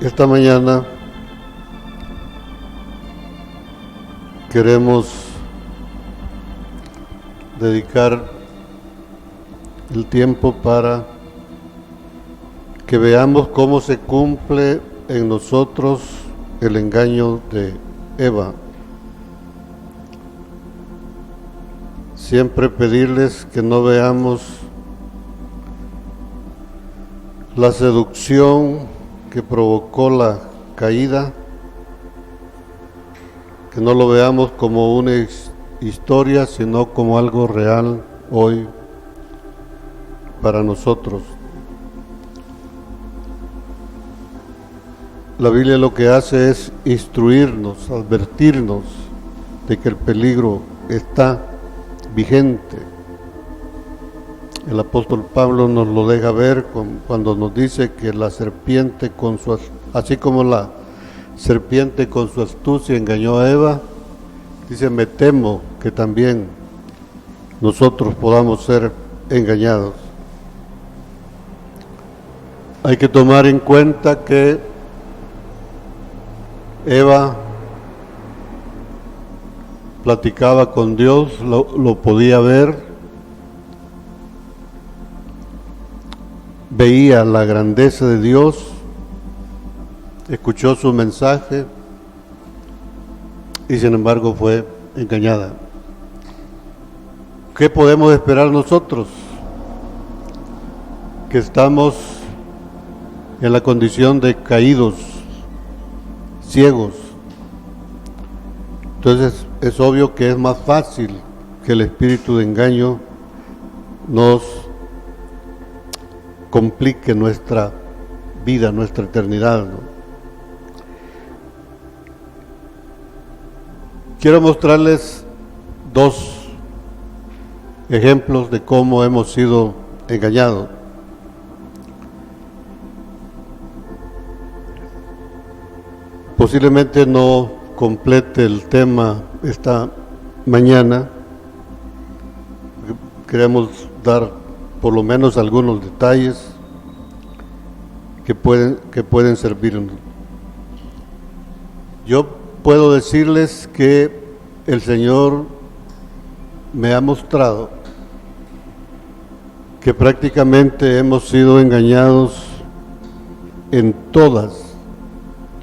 Esta mañana queremos dedicar el tiempo para que veamos cómo se cumple en nosotros el engaño de Eva. Siempre pedirles que no veamos la seducción que provocó la caída, que no lo veamos como una historia, sino como algo real hoy para nosotros. La Biblia lo que hace es instruirnos, advertirnos de que el peligro está vigente. El apóstol Pablo nos lo deja ver cuando nos dice que la serpiente así como la serpiente con su astucia engañó a Eva, dice: me temo que también nosotros podamos ser engañados. Hay que tomar en cuenta que Eva platicaba con Dios, lo podía ver, veía la grandeza de Dios, escuchó su mensaje y sin embargo fue engañada. ¿Qué podemos esperar nosotros? Que estamos en la condición de caídos, ciegos. Entonces es obvio que es más fácil que el espíritu de engaño nos complique nuestra vida, nuestra eternidad, ¿no? Quiero mostrarles dos ejemplos de cómo hemos sido engañados. Posiblemente no complete el tema esta mañana. Queremos dar por lo menos algunos detalles que pueden servirnos. Yo puedo decirles que el Señor me ha mostrado que prácticamente hemos sido engañados en todas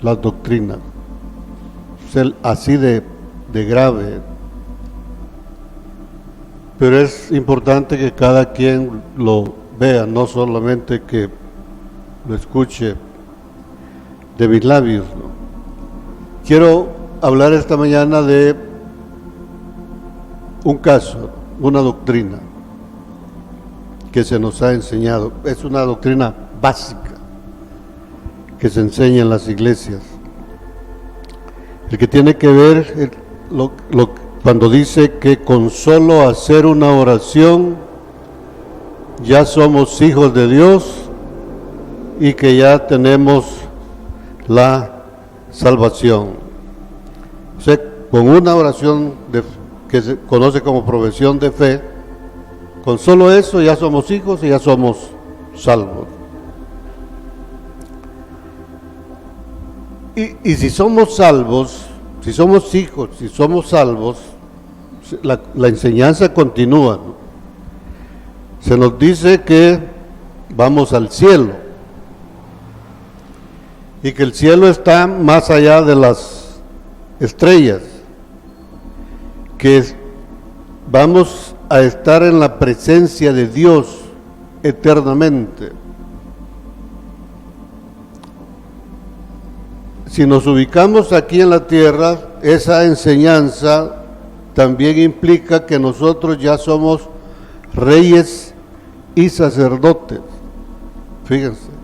las doctrinas, así de grave. Pero es importante que cada quien lo vea, no solamente que lo escuche de mis labios, ¿no? Quiero hablar esta mañana de un caso, una doctrina que se nos ha enseñado. Es una doctrina básica que se enseña en las iglesias. El que tiene que ver cuando dice que con solo hacer una oración ya somos hijos de Dios y que ya tenemos la salvación. O sea, con una oración que se conoce como profesión de fe, con solo eso ya somos hijos y ya somos salvos. Y si somos salvos, si somos hijos, si somos salvos, la enseñanza continúa, ¿no? Se nos dice que vamos al cielo y que el cielo está más allá de las estrellas, que vamos a estar en la presencia de Dios eternamente. Si nos ubicamos aquí en la tierra, esa enseñanza también implica que nosotros ya somos reyes y sacerdotes. Fíjense.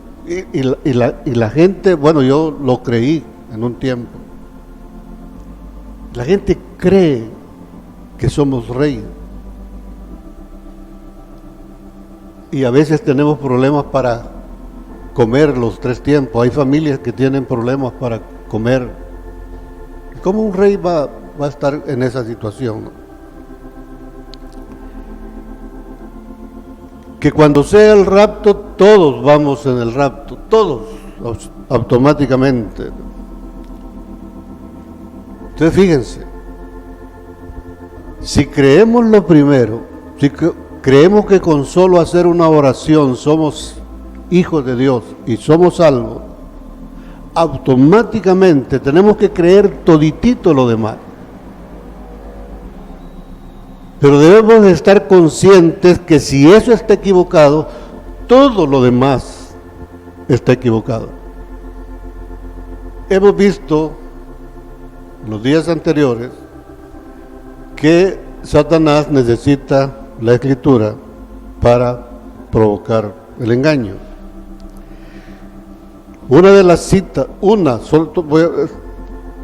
Y la gente, bueno, yo lo creí en un tiempo. La gente cree que somos reyes. Y a veces tenemos problemas para comer los 3 tiempos. Hay familias que tienen problemas para comer. ¿Cómo un rey va a estar en esa situación, ¿no? Que cuando sea el rapto, todos vamos en el rapto, todos. automáticamente. Entonces fíjense, si creemos lo primero, si creemos que con solo hacer una oración somos hijos de Dios y somos salvos, automáticamente tenemos que creer toditito lo demás. Pero debemos de estar conscientes que si eso está equivocado, todo lo demás está equivocado. Hemos visto en los días anteriores que Satanás necesita la escritura para provocar el engaño. Una de las citas,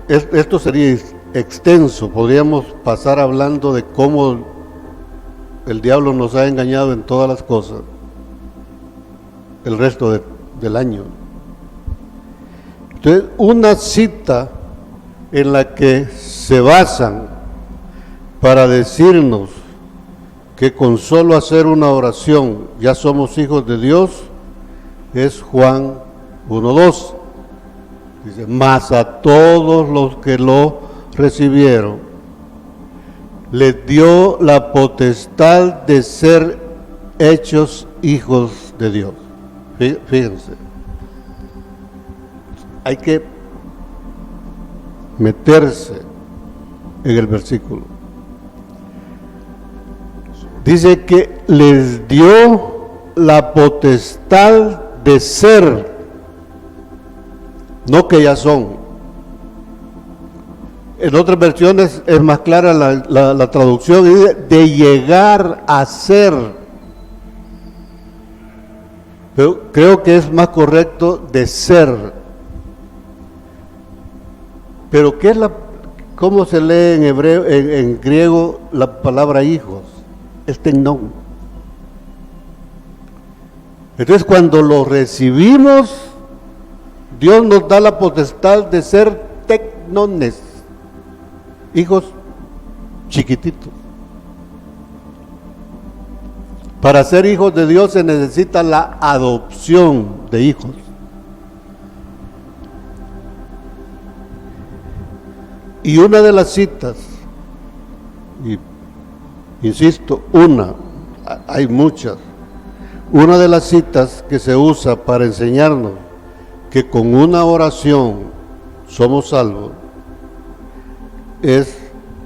esto sería extenso, podríamos pasar hablando de cómo el diablo nos ha engañado en todas las cosas el resto del año. Entonces, una cita en la que se basan para decirnos que con solo hacer una oración ya somos hijos de Dios es Juan 1:2. Dice, mas a todos los que lo recibieron les dio la potestad de ser hechos hijos de Dios. Fíjense, hay que meterse en el versículo. Dice que les dio la potestad de ser, no que ya son. En otras versiones es más clara la traducción, dice de llegar a ser. Pero creo que es más correcto de ser. Pero ¿cómo se lee en hebreo, en griego la palabra hijos? Es teknon. Entonces cuando lo recibimos, Dios nos da la potestad de ser teknones, hijos chiquititos. Para ser hijos de Dios se necesita la adopción de hijos. Y una de las citas, y insisto, hay muchas, una de las citas que se usa para enseñarnos que con una oración somos salvos es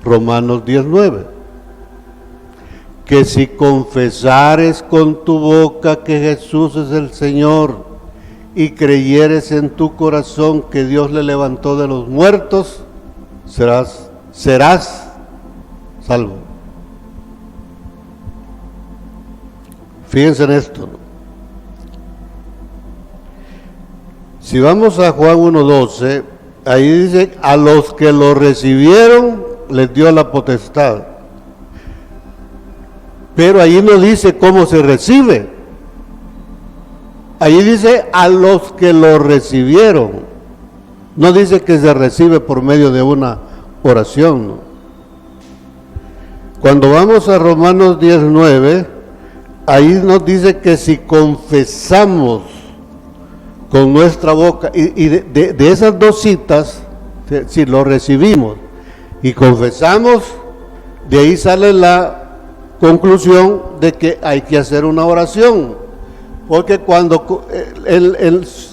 Romanos 10:9, que si confesares con tu boca que Jesús es el Señor y creyeres en tu corazón que Dios le levantó de los muertos, serás salvo. Fíjense en esto, ¿no? Si vamos a Juan 1:12, ahí dice, a los que lo recibieron les dio la potestad. Pero ahí no dice cómo se recibe. Ahí dice a los que lo recibieron. No dice que se recibe por medio de una oración, ¿no? Cuando vamos a Romanos 10:9, ahí nos dice que si confesamos con nuestra boca, y de esas dos citas, si lo recibimos y confesamos, de ahí sale la conclusión de que hay que hacer una oración, porque cuando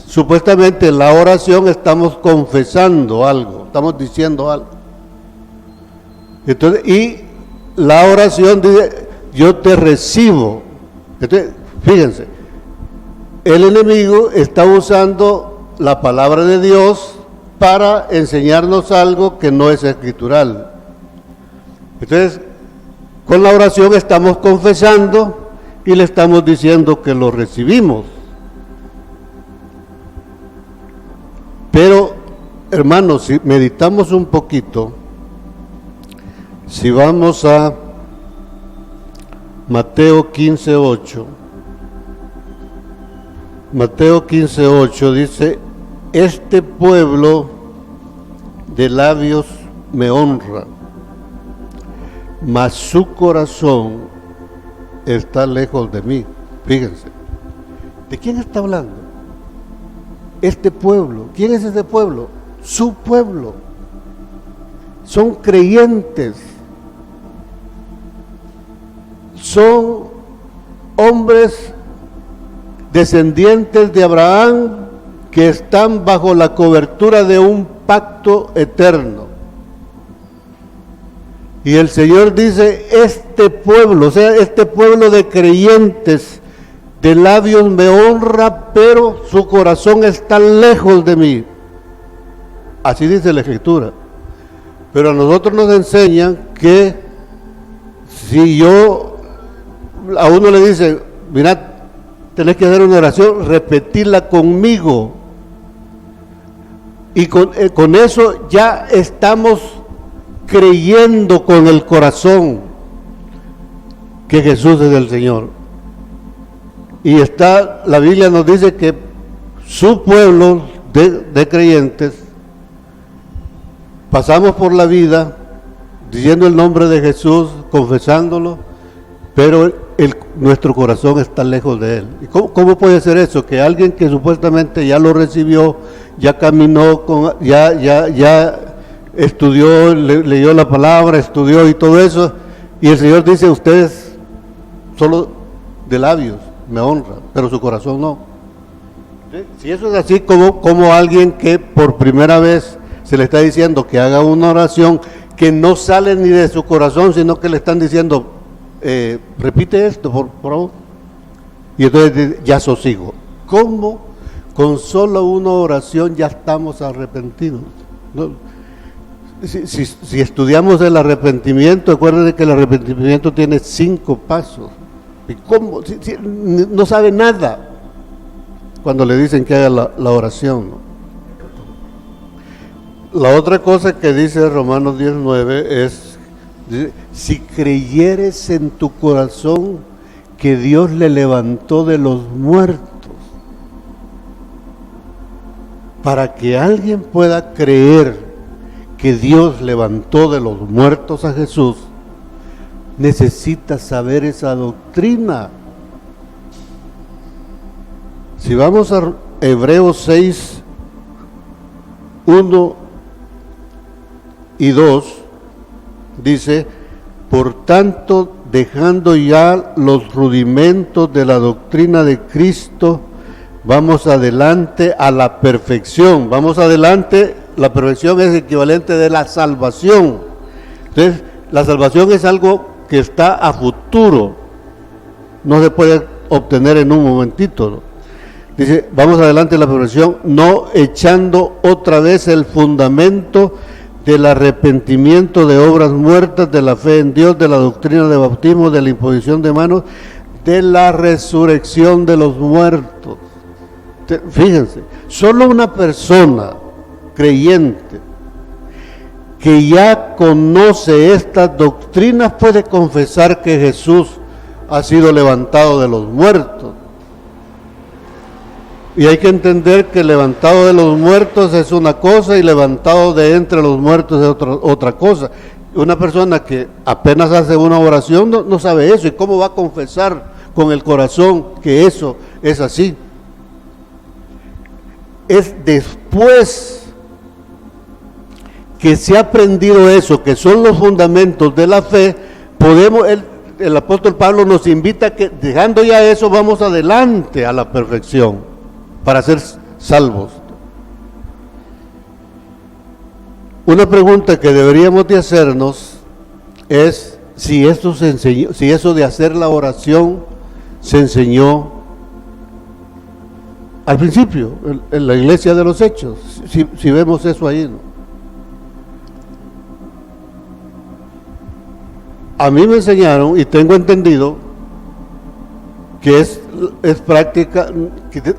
supuestamente en la oración estamos confesando algo, estamos diciendo algo. Entonces, y la oración dice, yo te recibo. Entonces, fíjense, el enemigo está usando la palabra de Dios para enseñarnos algo que no es escritural. Entonces, con la oración estamos confesando y le estamos diciendo que lo recibimos. Pero, hermanos, si meditamos un poquito, si vamos a Mateo 15:8, Mateo 15:8 dice, este pueblo de labios me honra, mas su corazón está lejos de mí. Fíjense, ¿de quién está hablando? este pueblo. ¿Quién es este pueblo? Su pueblo. Son creyentes. Son hombres descendientes de Abraham que están bajo la cobertura de un pacto eterno. Y el Señor dice, este pueblo, o sea, este pueblo de creyentes, de labios me honra, pero su corazón está lejos de mí. Así dice la Escritura. Pero a nosotros nos enseñan que si a uno le dice, mira, tenés que hacer una oración, repetirla conmigo. Y con eso ya estamos creyendo con el corazón que Jesús es el Señor. Y la Biblia nos dice que su pueblo de creyentes pasamos por la vida diciendo el nombre de Jesús, confesándolo, pero nuestro corazón está lejos de Él. ¿Y cómo puede ser eso? Que alguien que supuestamente ya lo recibió, ya caminó, ya estudió, leyó la palabra, estudió y todo eso, y el Señor dice, ustedes solo de labios me honran, pero su corazón no. ¿Sí? Si eso es así, como alguien que por primera vez se le está diciendo que haga una oración que no sale ni de su corazón, sino que le están diciendo, repite esto, por favor. Y entonces ya sosigo. ¿Cómo? Con solo una oración ya estamos arrepentidos, ¿no? Si estudiamos el arrepentimiento, acuérdense que el arrepentimiento tiene 5 pasos. ¿Y cómo? No sabe nada cuando le dicen que haga la oración, ¿no? La otra cosa que dice Romanos 19 es, si creyeres en tu corazón que Dios le levantó de los muertos, para que alguien pueda creer que Dios levantó de los muertos a Jesús, necesita saber esa doctrina. Si vamos a Hebreos 6, 1 y 2, dice, por tanto, dejando ya los rudimentos de la doctrina de Cristo, vamos adelante a la perfección. Vamos adelante, la perfección es equivalente de la salvación. Entonces, la salvación es algo que está a futuro, no se puede obtener en un momentito, ¿no? Dice, vamos adelante a la perfección, no echando otra vez el fundamento del arrepentimiento de obras muertas, de la fe en Dios, de la doctrina de bautismo, de la imposición de manos, de la resurrección de los muertos. Fíjense, solo una persona creyente que ya conoce estas doctrinas puede confesar que Jesús ha sido levantado de los muertos. Y hay que entender que levantado de los muertos es una cosa y levantado de entre los muertos es otra cosa. Una persona que apenas hace una oración no sabe eso. ¿Y cómo va a confesar con el corazón que eso es así? Es después que se ha aprendido eso, que son los fundamentos de la fe, el apóstol Pablo nos invita a que dejando ya eso vamos adelante a la perfección para ser salvos. Una pregunta que deberíamos de hacernos es si esto se enseñó, si eso de hacer la oración se enseñó al principio en la iglesia de los Hechos, si vemos eso ahí, ¿no? A mí me enseñaron y tengo entendido que es práctica,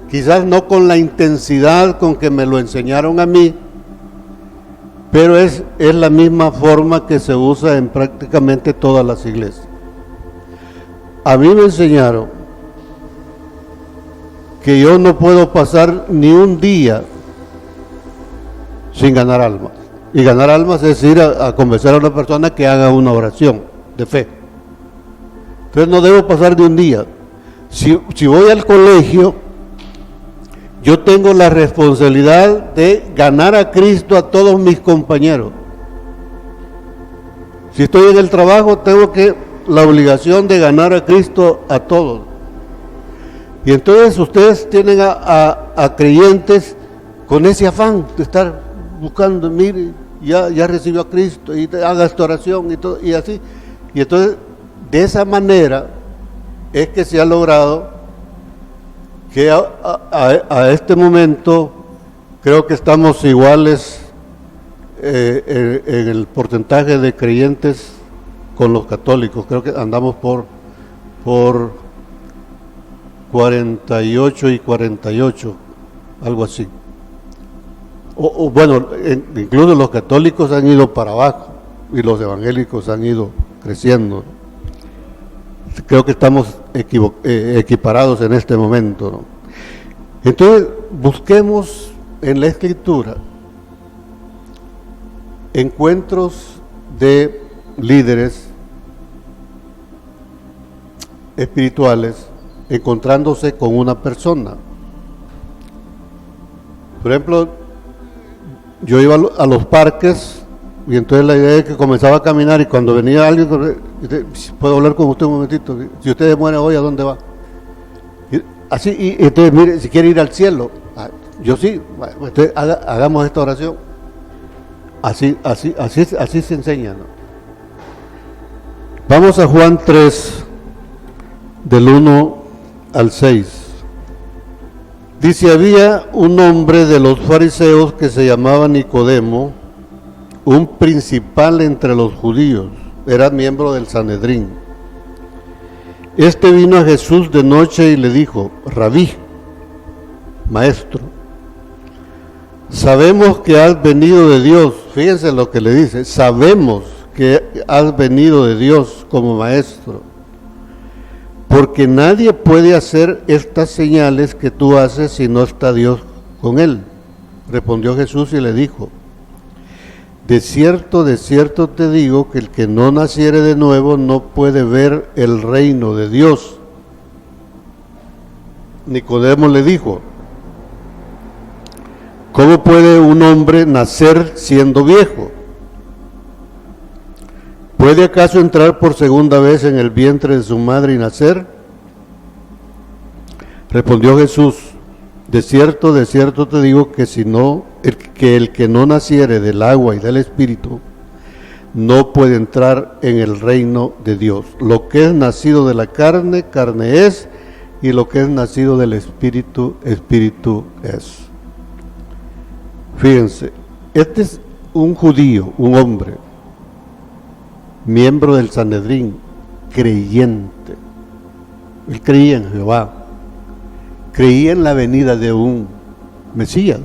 quizás no con la intensidad con que me lo enseñaron a mí, pero es la misma forma que se usa en prácticamente todas las iglesias. A mí me enseñaron que yo no puedo pasar ni un día sin ganar almas. Y ganar almas es ir a convencer a una persona que haga una oración de fe. Entonces no debo pasar de un día. Si voy al colegio yo tengo la responsabilidad de ganar a Cristo a todos mis compañeros. Si estoy en el trabajo, tengo la obligación de ganar a Cristo a todos. Y entonces ustedes tienen a creyentes con ese afán de estar buscando, mire, ya recibió a Cristo, y haga esta oración y todo, y así. Y entonces, de esa manera es que se ha logrado que a este momento creo que estamos iguales en el porcentaje de creyentes con los católicos. Creo que andamos por 48 y 48, algo así. Bueno, incluso los católicos han ido para abajo y los evangélicos han ido creciendo. Creo que estamos equiparados en este momento, ¿no? Entonces, busquemos en la Escritura encuentros de líderes espirituales encontrándose con una persona. Por ejemplo, yo iba a los parques y entonces la idea es que comenzaba a caminar y cuando venía alguien, ¿puedo hablar con usted un momentito? Si usted muere hoy, ¿a dónde va? Y así, y entonces mire, si quiere ir al cielo, yo sí, entonces hagamos esta oración. Así se enseña, ¿no? Vamos a Juan 3, del 1 al 6. Dice, había un hombre de los fariseos que se llamaba Nicodemo, un principal entre los judíos, era miembro del Sanedrín. Este vino a Jesús de noche y le dijo, Rabí, maestro, sabemos que has venido de Dios. Fíjense lo que le dice, sabemos que has venido de Dios como maestro, porque nadie puede hacer estas señales que tú haces si no está Dios con él. Respondió Jesús y le dijo, de cierto te digo que el que no naciere de nuevo no puede ver el reino de Dios. Nicodemo le dijo, ¿cómo puede un hombre nacer siendo viejo? ¿Puede acaso entrar por segunda vez en el vientre de su madre y nacer? Respondió Jesús, de cierto te digo que el que no naciere del agua y del Espíritu no puede entrar en el reino de Dios. Lo que es nacido de la carne, carne es, y lo que es nacido del Espíritu, Espíritu es. Fíjense, este es un judío, un hombre, miembro del Sanedrín, creyente. Él creía en Jehová, creía en la venida de un Mesías.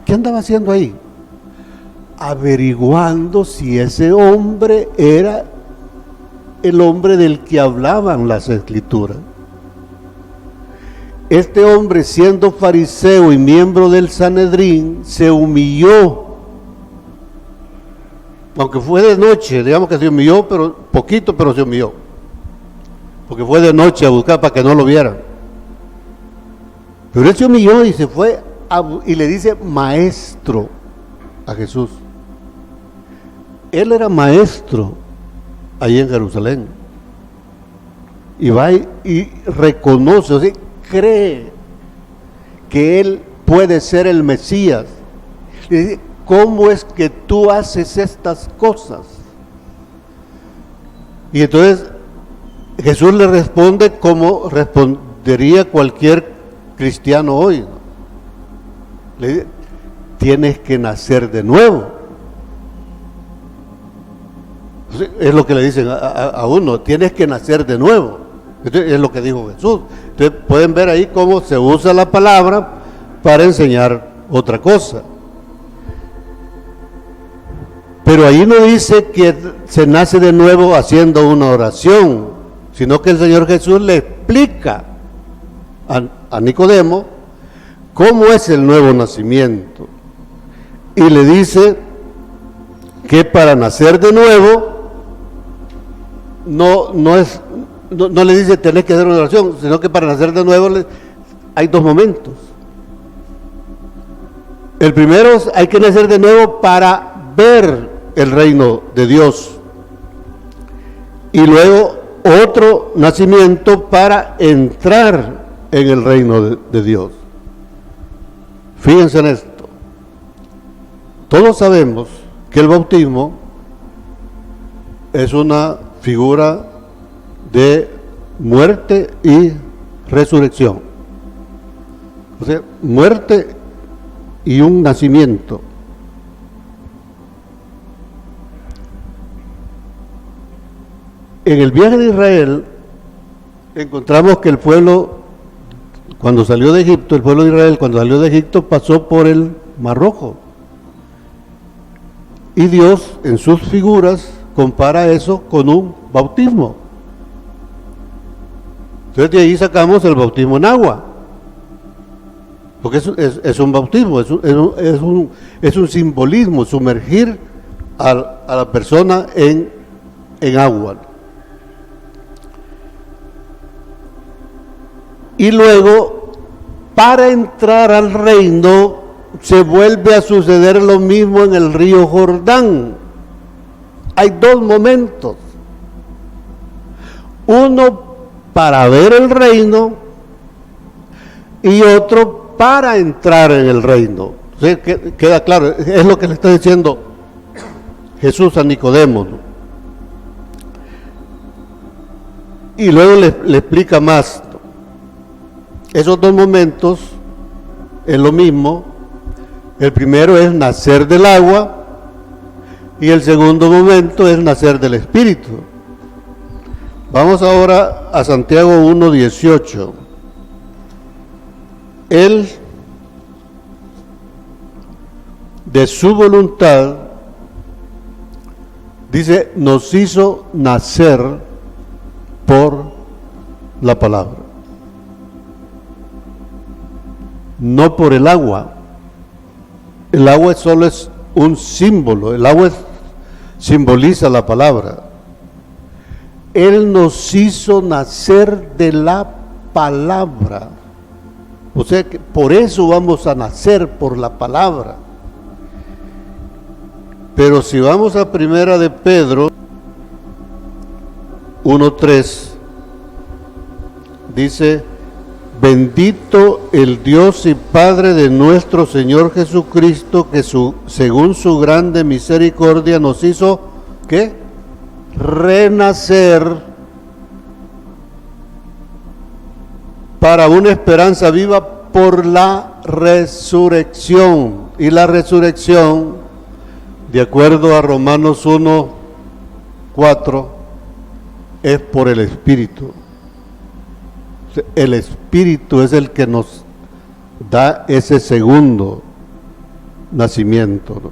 ¿Qué andaba haciendo ahí? Averiguando si ese hombre era el hombre del que hablaban las Escrituras. Este hombre, siendo fariseo y miembro del Sanedrín, se humilló. Aunque fue de noche, digamos que se humilló, pero poquito, pero se humilló. Porque fue de noche a buscar para que no lo vieran. Pero él se humilló y se fue y le dice maestro a Jesús. Él era maestro ahí en Jerusalén. Y va y reconoce, o sea, cree que él puede ser el Mesías. Y dice, ¿cómo es que tú haces estas cosas? Y entonces Jesús le responde como respondería cualquier cristiano hoy, ¿no? Le dice, tienes que nacer de nuevo. Es lo que le dicen a uno, tienes que nacer de nuevo. Entonces, es lo que dijo Jesús. Entonces pueden ver ahí cómo se usa la palabra para enseñar otra cosa. Pero ahí no dice que se nace de nuevo haciendo una oración, sino que el Señor Jesús le explica a Nicodemo cómo es el nuevo nacimiento. Y le dice que para nacer de nuevo no le dice tenés que hacer una oración, sino que para nacer de nuevo hay dos momentos. El primero es, hay que nacer de nuevo para ver el reino de Dios. Y luego otro nacimiento para entrar en el reino de Dios. Fíjense en esto. Todos sabemos que el bautismo es una figura de muerte y resurrección. O sea, muerte y un nacimiento. En el viaje de Israel encontramos que el pueblo, cuando salió de Egipto, el pueblo de Israel cuando salió de Egipto pasó por el Mar Rojo. Y Dios en sus figuras compara eso con un bautismo. Entonces de ahí sacamos el bautismo en agua. Porque es un bautismo, es un simbolismo, sumergir a la persona en agua. Y luego, para entrar al reino, se vuelve a suceder lo mismo en el río Jordán. Hay dos momentos. Uno para ver el reino y otro para entrar en el reino. ¿Sí? Queda claro, es lo que le está diciendo Jesús a Nicodemo, ¿no? Y luego le explica más. Esos dos momentos es lo mismo. El primero es nacer del agua y el segundo momento es nacer del Espíritu. Vamos ahora a Santiago 1:18. Él, de su voluntad, dice, nos hizo nacer por la palabra. No por el agua. El agua solo es un símbolo, el agua simboliza la palabra. Él nos hizo nacer de la palabra. O sea que por eso vamos a nacer por la palabra. Pero si vamos a Primera de Pedro 1:3, dice: bendito el Dios y Padre de nuestro Señor Jesucristo, que según su grande misericordia nos hizo, ¿qué? Renacer para una esperanza viva por la resurrección. Y la resurrección, de acuerdo a Romanos 1:4, es por el Espíritu. El Espíritu es el que nos da ese segundo nacimiento, ¿no?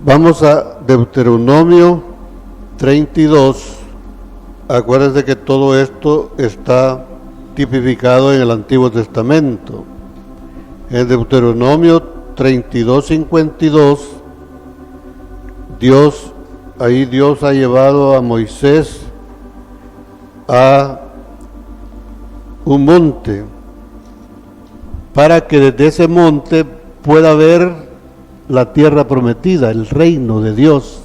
Vamos a Deuteronomio 32. Acuérdense que todo esto está tipificado en el Antiguo Testamento. En Deuteronomio 32:52, Dios ha llevado a Moisés a un monte para que desde ese monte pueda ver la tierra prometida, el reino de Dios.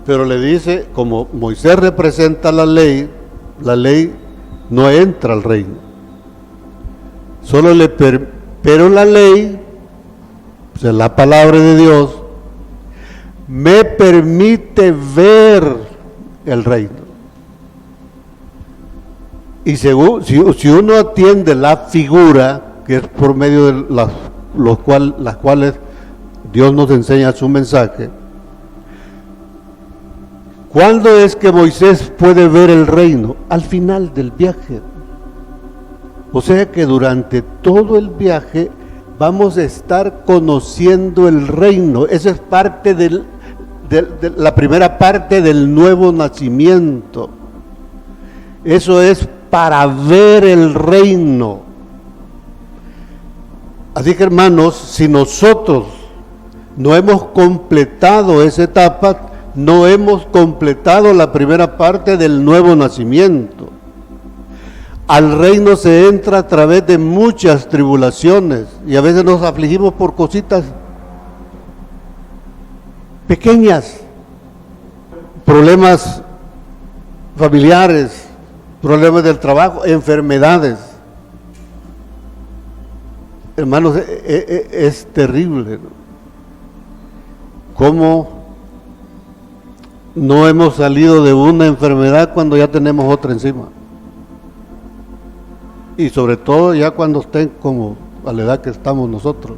Pero le dice, como Moisés representa la ley no entra al reino. Pero la ley, o sea, la palabra de Dios, me permite ver el reino. Y si uno atiende la figura, que es por medio de las cuales Dios nos enseña su mensaje, ¿cuándo es que Moisés puede ver el reino? Al final del viaje. O sea que durante todo el viaje vamos a estar conociendo el reino. Esa es parte de la primera parte del nuevo nacimiento. Eso es para ver el reino. Así que, hermanos, si nosotros no hemos completado esa etapa, no hemos completado la primera parte del nuevo nacimiento. Al reino se entra a través de muchas tribulaciones y a veces nos afligimos por cositas pequeñas, problemas familiares, problemas del trabajo, enfermedades. Hermanos, es terrible, ¿no? Cómo no hemos salido de una enfermedad cuando ya tenemos otra encima. Y sobre todo ya cuando estén como a la edad que estamos nosotros.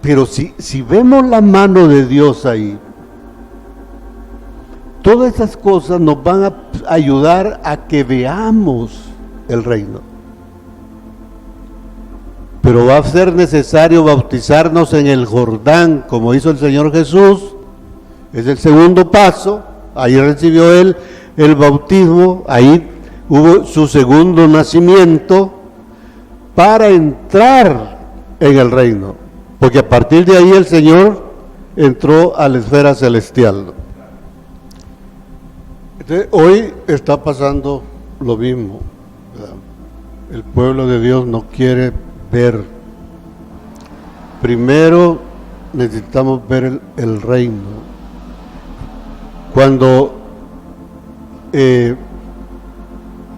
Pero si vemos la mano de Dios ahí, todas esas cosas nos van a ayudar a que veamos el reino. Pero va a ser necesario bautizarnos en el Jordán, como hizo el Señor Jesús. Es el segundo paso. Ahí recibió él el bautismo, ahí hubo su segundo nacimiento para entrar en el reino. Porque a partir de ahí el Señor entró a la esfera celestial. Entonces, hoy está pasando lo mismo, ¿verdad? El pueblo de Dios no quiere ver. Primero necesitamos ver el reino. Cuando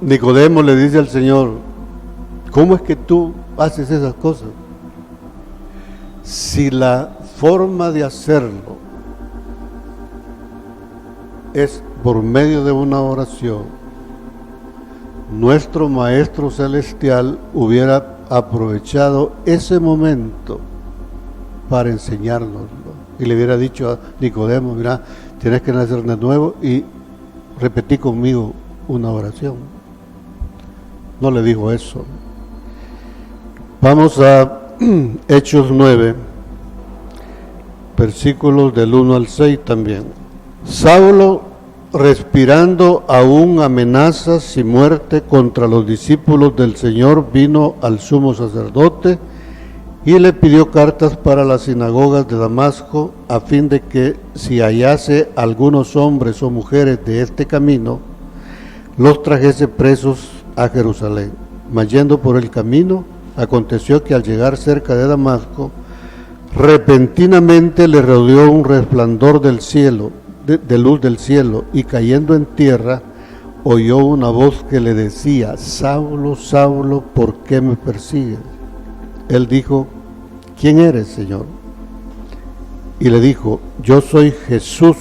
Nicodemo le dice al Señor, ¿cómo es que tú haces esas cosas? Si la forma de hacerlo es por medio de una oración, nuestro Maestro Celestial hubiera aprovechado ese momento para enseñárnoslo y le hubiera dicho a Nicodemo, mira, tienes que nacer de nuevo y repetí conmigo una oración. No le dijo eso. Vamos a Hechos 9, versículos del 1 al 6 también. Saulo, respirando aún amenazas y muerte contra los discípulos del Señor, vino al sumo sacerdote y le pidió cartas para las sinagogas de Damasco, a fin de que si hallase algunos hombres o mujeres de este camino, los trajese presos a Jerusalén. Mas yendo por el camino, aconteció que al llegar cerca de Damasco, repentinamente le rodeó un resplandor del cielo, de luz del cielo, y cayendo en tierra, oyó una voz que le decía, Saulo, Saulo, ¿por qué me persigues? Él dijo, ¿quién eres, Señor? Y le dijo, yo soy Jesús,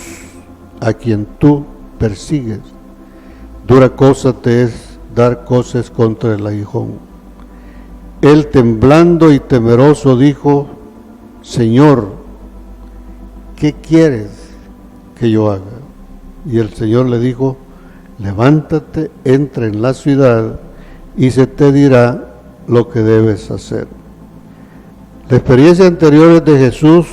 a quien tú persigues. Dura cosa te es dar coces contra el aguijón. Él, temblando y temeroso, dijo, Señor, ¿qué quieres que yo haga? Y el Señor le dijo, levántate, entra en la ciudad y se te dirá lo que debes hacer. La experiencia anterior es de Jesús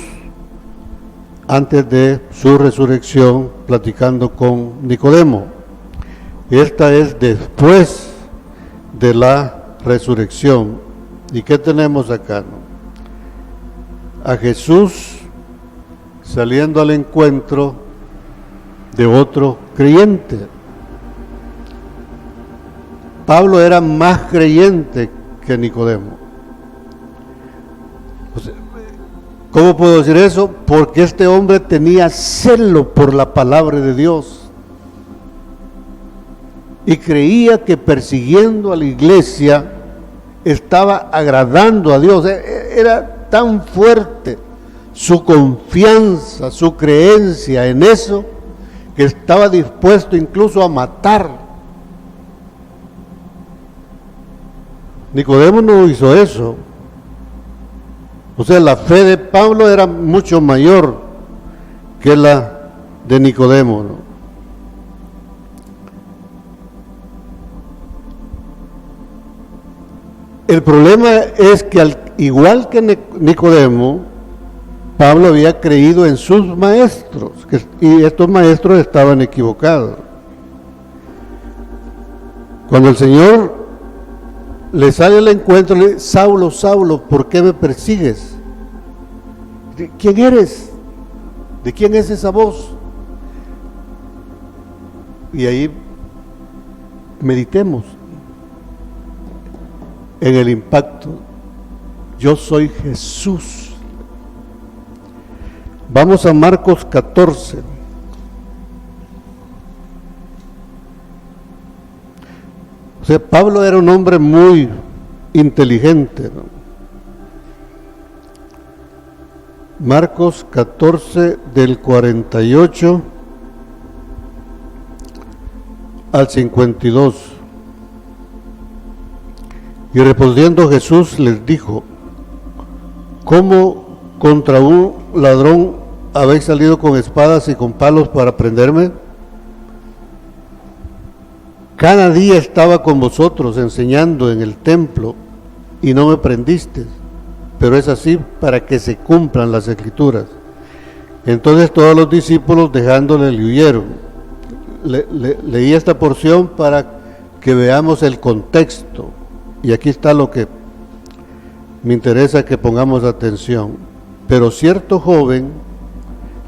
antes de su resurrección, platicando con Nicodemo. Esta es después de la resurrección. ¿Y qué tenemos acá, no? A Jesús saliendo al encuentro de otro creyente. Pablo era más creyente que Nicodemo. ¿Cómo puedo decir eso? Porque este hombre tenía celo por la palabra de Dios y creía que persiguiendo a la iglesia estaba agradando a Dios. Era tan fuerte su confianza, su creencia en eso, que estaba dispuesto incluso a matar. Nicodemo no hizo eso. O sea, la fe de Pablo era mucho mayor que la de Nicodemo, ¿no? El problema es que al igual que Nicodemo, Pablo había creído en sus maestros, y estos maestros estaban equivocados. Cuando el Señor le sale al encuentro, le dice, Saulo, Saulo, ¿por qué me persigues? ¿Quién eres? ¿De quién es esa voz? Y ahí meditemos en el impacto. Yo soy Jesús. Vamos a Marcos 14. O sea, Pablo era un hombre muy inteligente, ¿no? Marcos 14 del 48 al 52. Y respondiendo Jesús les dijo: ¿cómo contra un ladrón habéis salido con espadas y con palos para prenderme? Cada día estaba con vosotros enseñando en el templo y no me prendisteis, pero es así para que se cumplan las escrituras. Entonces todos los discípulos dejándole le huyeron. Leí esta porción para que veamos el contexto, y aquí está lo que me interesa que pongamos atención. Pero cierto joven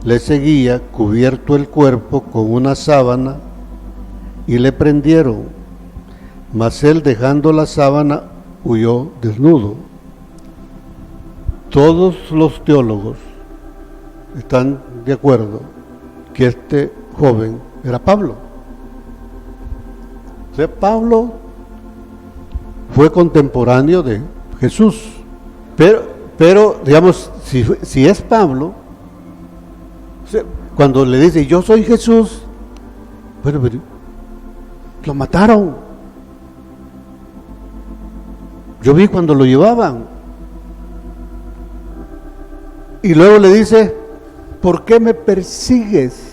le seguía cubierto el cuerpo con una sábana y le prendieron, mas él dejando la sábana huyó desnudo. Todos los teólogos están de acuerdo que este joven era Pablo. O sea, Pablo fue contemporáneo de Jesús, pero digamos, si es Pablo, o sea, cuando le dice yo soy Jesús, bueno, pero lo mataron. Yo vi cuando lo llevaban. Y luego le dice: ¿por qué me persigues?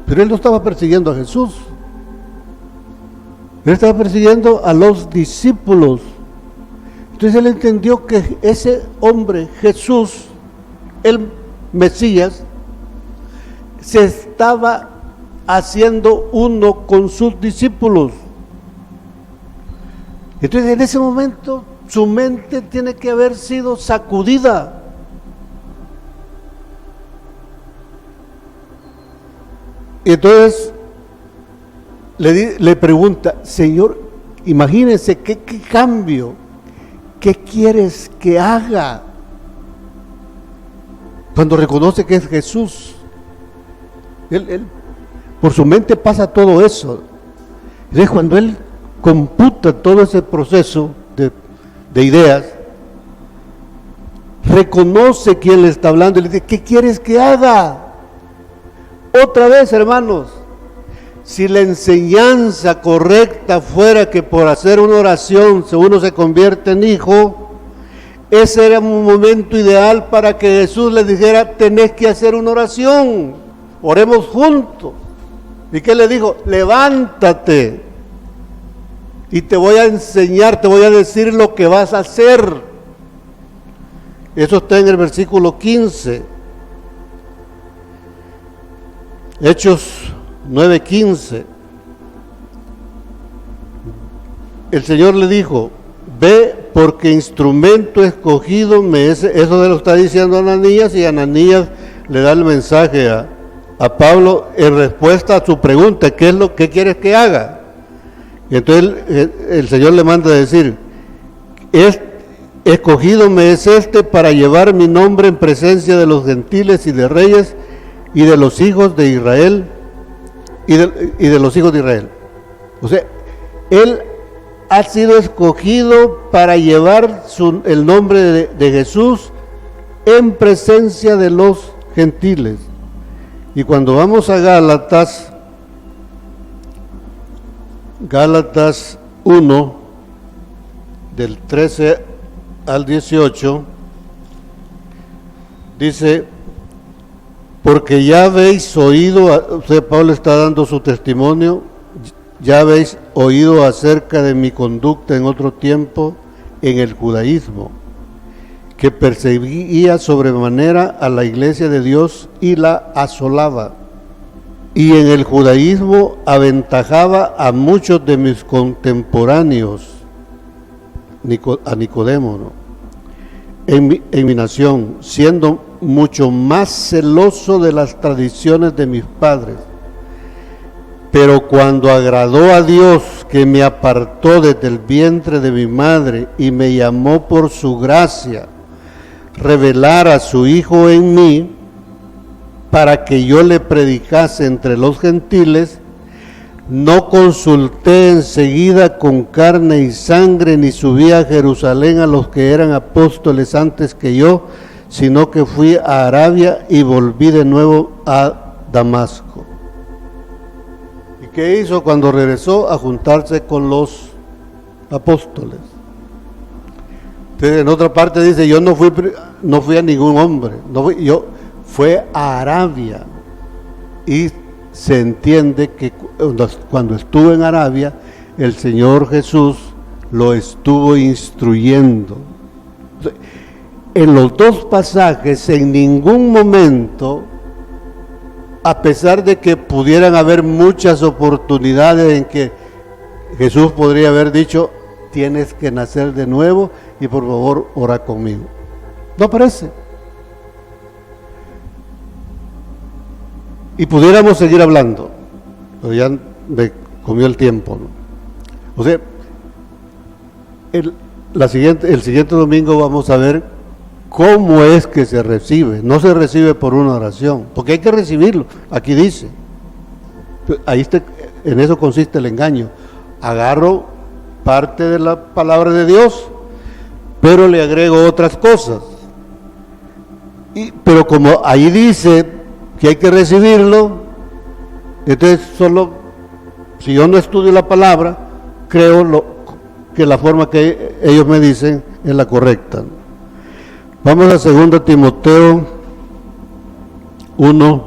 Pero él no estaba persiguiendo a Jesús, él estaba persiguiendo a los discípulos. Entonces él entendió que ese hombre, Jesús, el Mesías, se estaba haciendo uno con sus discípulos. Entonces en ese momento su mente tiene que haber sido sacudida. Y entonces le pregunta: Señor, imagínense qué cambio, ¿qué quieres que haga? Cuando reconoce que es Jesús, él por su mente pasa todo eso. Entonces cuando él computa todo ese proceso de ideas, reconoce quién le está hablando y le dice: ¿qué quieres que haga? Otra vez, hermanos, si la enseñanza correcta fuera que por hacer una oración uno se convierte en hijo, ese era un momento ideal para que Jesús les dijera: tenés que hacer una oración, oremos juntos. ¿Y qué le dijo? Levántate y te voy a enseñar, te voy a decir lo que vas a hacer. Eso está en el versículo 15. Hechos 9:15. El Señor le dijo: ve, porque instrumento escogido me es. Eso se lo está diciendo Ananías, y Ananías le da el mensaje a Pablo en respuesta a su pregunta: ¿qué quieres que haga? Y entonces el Señor le manda a decir: escogido me es para llevar mi nombre en presencia de los gentiles y de reyes y de los hijos de Israel, y de los hijos de Israel. O sea, él ha sido escogido para llevar el nombre de Jesús en presencia de los gentiles. Y cuando vamos a Gálatas 1, del 13 al 18, dice: porque ya habéis oído, o sea, Pablo está dando su testimonio, ya habéis oído acerca de mi conducta en otro tiempo en el judaísmo, que perseguía sobremanera a la iglesia de Dios y la asolaba. Y en el judaísmo aventajaba a muchos de mis contemporáneos, a Nicodemo, ¿no?, en mi nación, siendo mucho más celoso de las tradiciones de mis padres. Pero cuando agradó a Dios, que me apartó desde el vientre de mi madre y me llamó por su gracia, revelar a su Hijo en mí, para que yo le predicase entre los gentiles, no consulté enseguida con carne y sangre, ni subí a Jerusalén a los que eran apóstoles antes que yo, sino que fui a Arabia y volví de nuevo a Damasco. ¿Y qué hizo cuando regresó? A juntarse con los apóstoles. Entonces, en otra parte dice, yo no fui a ningún hombre, fue a Arabia. Y se entiende que cuando estuvo en Arabia, el Señor Jesús lo estuvo instruyendo. En los dos pasajes, en ningún momento, a pesar de que pudieran haber muchas oportunidades en que Jesús podría haber dicho, tienes que nacer de nuevo y por favor ora conmigo. No aparece. Y pudiéramos seguir hablando, pero ya me comió el tiempo, ¿no? O sea, el siguiente domingo vamos a ver cómo es que se recibe. No se recibe por una oración, porque hay que recibirlo. Aquí dice, en eso consiste el engaño. Agarro parte de la palabra de Dios, pero le agrego otras cosas. Pero como ahí dice que hay que recibirlo, entonces solo, si yo no estudio la palabra, creo que la forma que ellos me dicen es la correcta. Vamos a 2 Timoteo 1,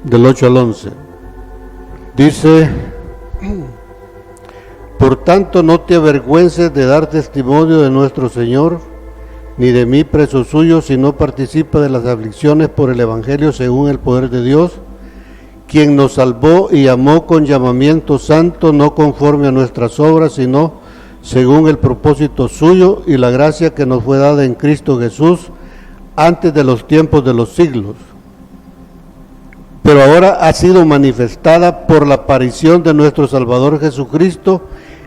del 8 al 11. Dice, por tanto no te avergüences de dar testimonio de nuestro Señor, ni de mí preso suyo, sino participa de las aflicciones por el Evangelio según el poder de Dios, quien nos salvó y llamó con llamamiento santo, no conforme a nuestras obras, sino según el propósito suyo y la gracia que nos fue dada en Cristo Jesús antes de los tiempos de los siglos. Pero ahora ha sido manifestada por la aparición de nuestro Salvador Jesucristo,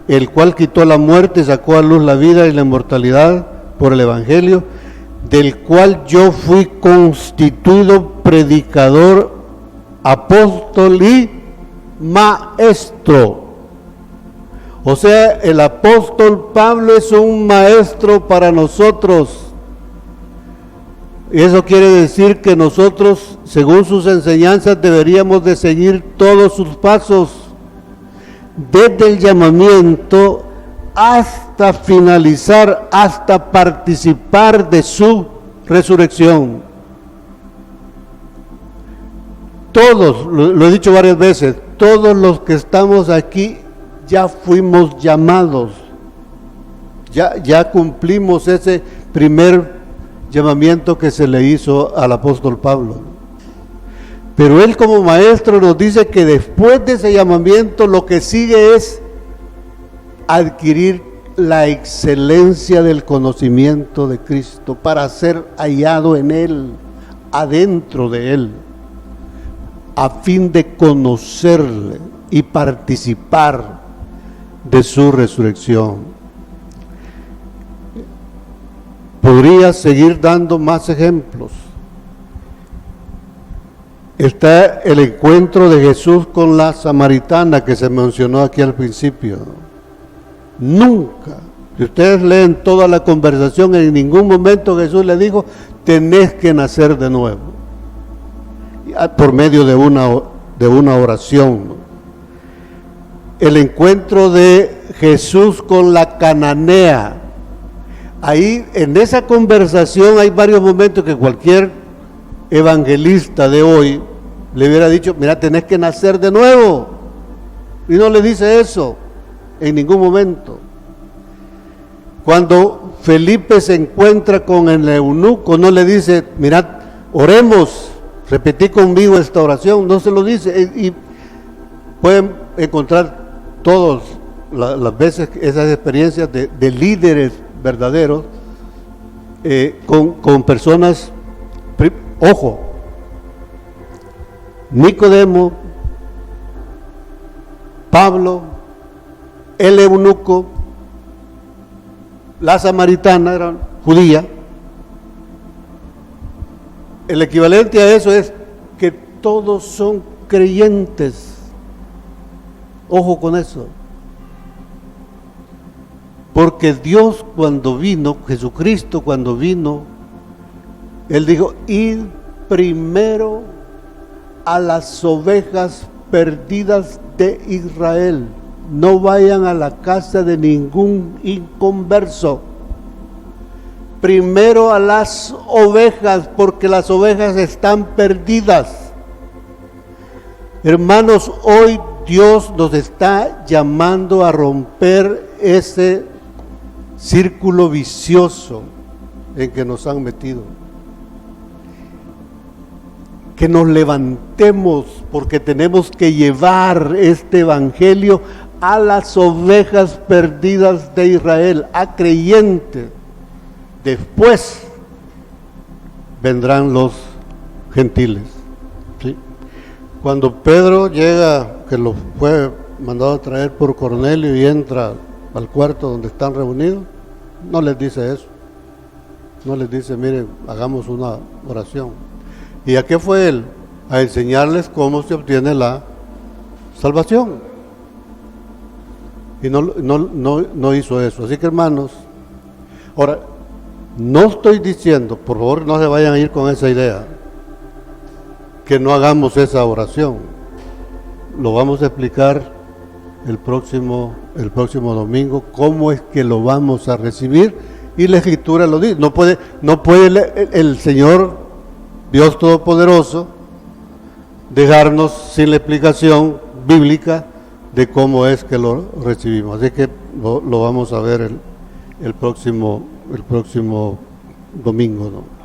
el cual quitó la muerte y sacó a luz la vida y la inmortalidad por el Evangelio, del cual yo fui constituido predicador, apóstol y maestro. O sea, el apóstol Pablo es un maestro para nosotros. Y eso quiere decir que nosotros, según sus enseñanzas, deberíamos de seguir todos sus pasos, desde el llamamiento hasta finalizar, hasta participar de su resurrección. Todos, lo he dicho varias veces, todos los que estamos aquí ya fuimos llamados, ya cumplimos ese primer llamamiento que se le hizo al apóstol Pablo. Pero él como maestro nos dice que después de ese llamamiento lo que sigue es adquirir la excelencia del conocimiento de Cristo para ser hallado en Él, adentro de Él, a fin de conocerle y participar de su resurrección. Podría seguir dando más ejemplos. Está el encuentro de Jesús con la samaritana que se mencionó aquí al principio. Nunca, si ustedes leen toda la conversación, en ningún momento Jesús le dijo, tenés que nacer de nuevo, por medio de una oración. El encuentro de Jesús con la cananea, ahí en esa conversación hay varios momentos que cualquier evangelista de hoy le hubiera dicho, mira, tenés que nacer de nuevo, y no le dice eso en ningún momento. Cuando Felipe se encuentra con el eunuco, no le dice, mirad, oremos, repetí conmigo esta oración, no se lo dice. Y pueden encontrar todas las veces esas experiencias de líderes verdaderos con personas, ojo, Nicodemo Pablo, el eunuco, la samaritana, era judía. El equivalente a eso es que todos son creyentes. Ojo con eso. Porque Dios cuando vino, Jesucristo cuando vino, Él dijo, id primero a las ovejas perdidas de Israel. No vayan a la casa de ningún inconverso. Primero a las ovejas, porque las ovejas están perdidas. Hermanos, hoy Dios nos está llamando a romper ese círculo vicioso en que nos han metido. Que nos levantemos, porque tenemos que llevar este evangelio a las ovejas perdidas de Israel, a creyentes. Después vendrán los gentiles. ¿Sí? Cuando Pedro llega, que lo fue mandado a traer por Cornelio y entra al cuarto donde están reunidos, no les dice eso. No les dice, miren, hagamos una oración. ¿Y a qué fue él? A enseñarles cómo se obtiene la salvación. Y no hizo eso. Así que, hermanos, ahora, no estoy diciendo, por favor no se vayan a ir con esa idea, que no hagamos esa oración. Lo vamos a explicar el próximo domingo, cómo es que lo vamos a recibir, y la Escritura lo dice. No puede el Señor, Dios Todopoderoso, dejarnos sin la explicación bíblica de cómo es que lo recibimos. Así que lo vamos a ver el próximo domingo, ¿no?